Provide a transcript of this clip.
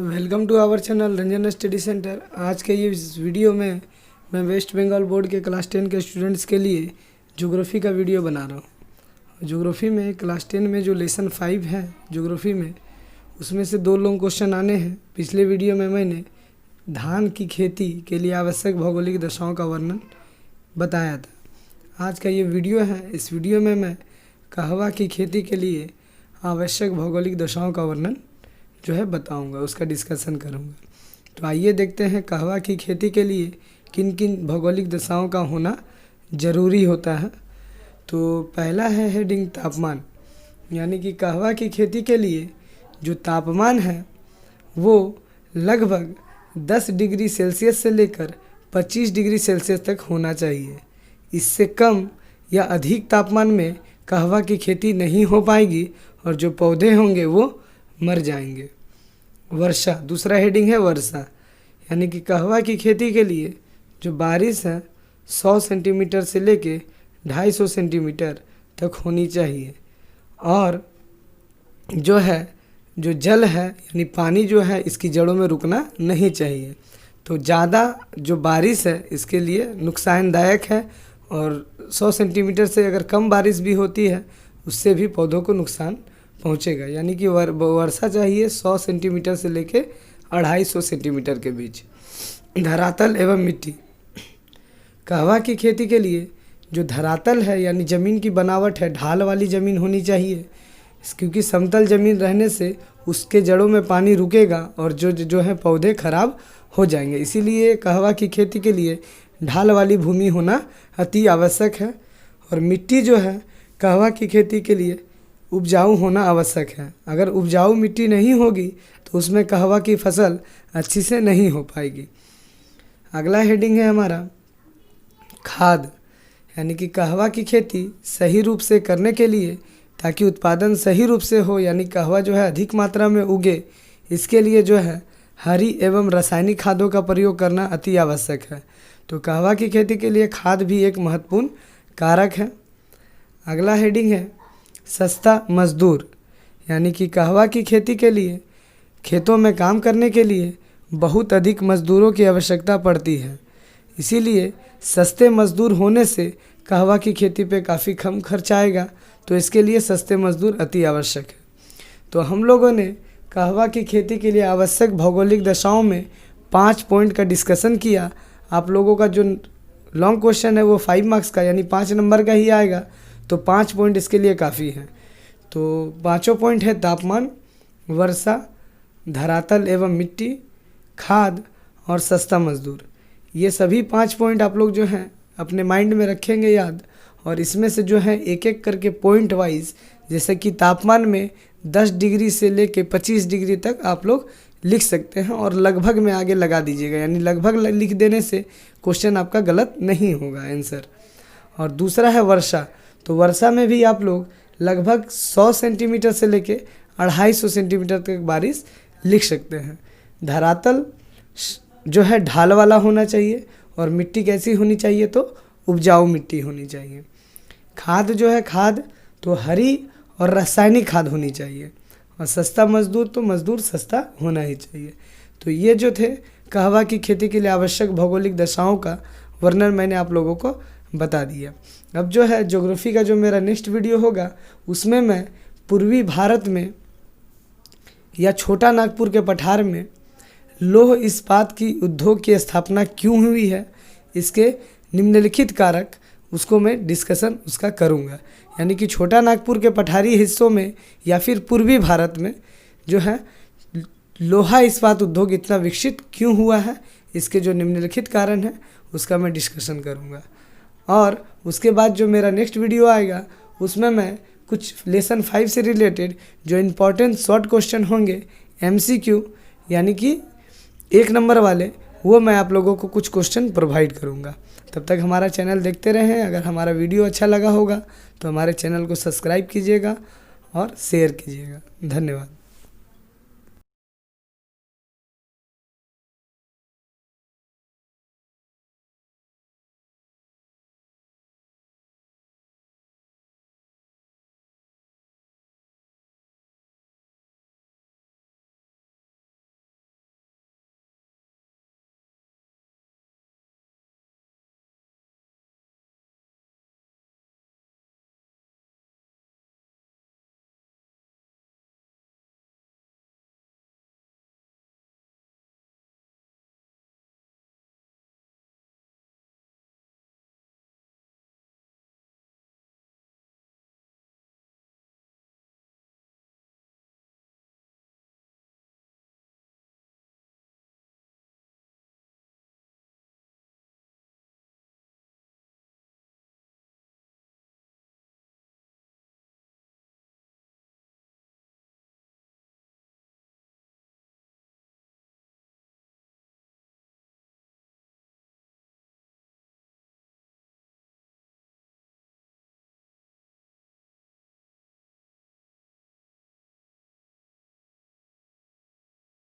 Welcome to our channel Ranjan study centre. आज के ये इस वीडियो में मैं वेस्ट बंगाल बोर्ड के क्लास 10 के स्टूडेंट्स के लिए ज्योग्राफी का वीडियो बना रहा हूँ। ज्योग्राफी में क्लास 10 में जो लेसन 5 है ज्योग्राफी में, उसमें से 2 लॉन्ग क्वेश्चन आने हैं। पिछले वीडियो में मैंने धान की खेती के लिए आवश्यक भौगोलिक दशाओं का वर्णन बताया था। आज का ये वीडियो है, इस वीडियो में मैं कहवा की खेती के लिए आवश्यक भौगोलिक दशाओं का वर्णन जो है बताऊंगा, उसका डिस्कशन करूंगा। तो आइए देखते हैं कहवा की खेती के लिए किन किन भौगोलिक दशाओं का होना ज़रूरी होता है। तो पहला है हेडिंग तापमान, यानी कि कहवा की खेती के लिए जो तापमान है वो लगभग 10 डिग्री सेल्सियस से लेकर 25 डिग्री सेल्सियस तक होना चाहिए। इससे कम या अधिक तापमान में कहवा की खेती नहीं हो पाएगी और जो पौधे होंगे वो मर जाएंगे। वर्षा, दूसरा हेडिंग है वर्षा, यानी कि कहवा की खेती के लिए जो बारिश है 100 सेंटीमीटर से लेके 250 सेंटीमीटर तक होनी चाहिए। और जो जल है यानी पानी जो है इसकी जड़ों में रुकना नहीं चाहिए। तो ज़्यादा जो बारिश है इसके लिए नुकसानदायक है, और 100 सेंटीमीटर से अगर कम बारिश भी होती है उससे भी पौधों को नुकसान पहुंचेगा। यानी कि वर्षा चाहिए 100 सेंटीमीटर से लेके 250 सेंटीमीटर के बीच। धरातल एवं मिट्टी, कहवा की खेती के लिए जो धरातल है यानी ज़मीन की बनावट है, ढाल वाली ज़मीन होनी चाहिए, क्योंकि समतल ज़मीन रहने से उसके जड़ों में पानी रुकेगा और जो है पौधे खराब हो जाएंगे। इसीलिए कहवा की खेती के लिए ढाल वाली भूमि होना अति आवश्यक है। और मिट्टी जो है कहवा की खेती के लिए उपजाऊ होना आवश्यक है। अगर उपजाऊ मिट्टी नहीं होगी तो उसमें कहवा की फसल अच्छी से नहीं हो पाएगी। अगला हेडिंग है हमारा खाद, यानी कि कहवा की खेती सही रूप से करने के लिए, ताकि उत्पादन सही रूप से हो, यानी कहवा जो है अधिक मात्रा में उगे, इसके लिए जो है हरी एवं रासायनिक खादों का प्रयोग करना अति आवश्यक है। तो कहवा की खेती के लिए खाद भी एक महत्वपूर्ण कारक है। अगला हेडिंग है सस्ता मजदूर, यानी कि कहवा की खेती के लिए खेतों में काम करने के लिए बहुत अधिक मजदूरों की आवश्यकता पड़ती है। इसीलिए सस्ते मजदूर होने से कहवा की खेती पे काफ़ी कम खर्च आएगा, तो इसके लिए सस्ते मजदूर अति आवश्यक है। तो हम लोगों ने कहवा की खेती के लिए आवश्यक भौगोलिक दशाओं में 5 पॉइंट का डिस्कशन किया। आप लोगों का जो लॉन्ग क्वेश्चन है वो 5 मार्क्स का यानी 5 नंबर का ही आएगा, तो 5 पॉइंट इसके लिए काफ़ी हैं। तो 5 पॉइंट है तापमान, वर्षा, धरातल एवं मिट्टी, खाद और सस्ता मजदूर। ये सभी 5 पॉइंट आप लोग जो हैं अपने माइंड में रखेंगे याद, और इसमें से जो है एक एक करके पॉइंट वाइज, जैसे कि तापमान में 10 डिग्री से लेके 25 डिग्री तक आप लोग लिख सकते हैं, और लगभग में आगे लगा दीजिएगा, यानी लगभग लिख देने से क्वेश्चन आपका गलत नहीं होगा आंसर। और दूसरा है वर्षा, तो वर्षा में भी आप लोग लगभग 100 सेंटीमीटर से लेके 250 सेंटीमीटर तक बारिश लिख सकते हैं। धरातल जो है ढाल वाला होना चाहिए, और मिट्टी कैसी होनी चाहिए, तो उपजाऊ मिट्टी होनी चाहिए। खाद जो है खाद तो हरी और रासायनिक खाद होनी चाहिए, और सस्ता मजदूर तो मजदूर सस्ता होना ही चाहिए। तो ये जो थे कहवा की खेती के लिए आवश्यक भौगोलिक दशाओं का वर्णन मैंने आप लोगों को बता दिया। अब जो है ज्योग्राफी का जो मेरा नेक्स्ट वीडियो होगा उसमें मैं पूर्वी भारत में या छोटा नागपुर के पठार में लौह इस्पात की उद्योग की स्थापना क्यों हुई है, इसके निम्नलिखित कारक उसको मैं डिस्कशन उसका करूँगा। यानी कि छोटा नागपुर के पठारी हिस्सों में या फिर पूर्वी भारत में जो है लोहा इस्पात उद्योग इतना विकसित क्यों हुआ है, इसके जो निम्नलिखित कारण है उसका मैं डिस्कशन करूँगा। और उसके बाद जो मेरा नेक्स्ट वीडियो आएगा उसमें मैं कुछ लेसन 5 से रिलेटेड जो इम्पोर्टेंट शॉर्ट क्वेश्चन होंगे MCQ, यानी कि 1 नंबर वाले, वो मैं आप लोगों को कुछ क्वेश्चन प्रोवाइड करूँगा। तब तक हमारा चैनल देखते रहें। अगर हमारा वीडियो अच्छा लगा होगा तो हमारे चैनल को सब्सक्राइब कीजिएगा और शेयर कीजिएगा। धन्यवाद।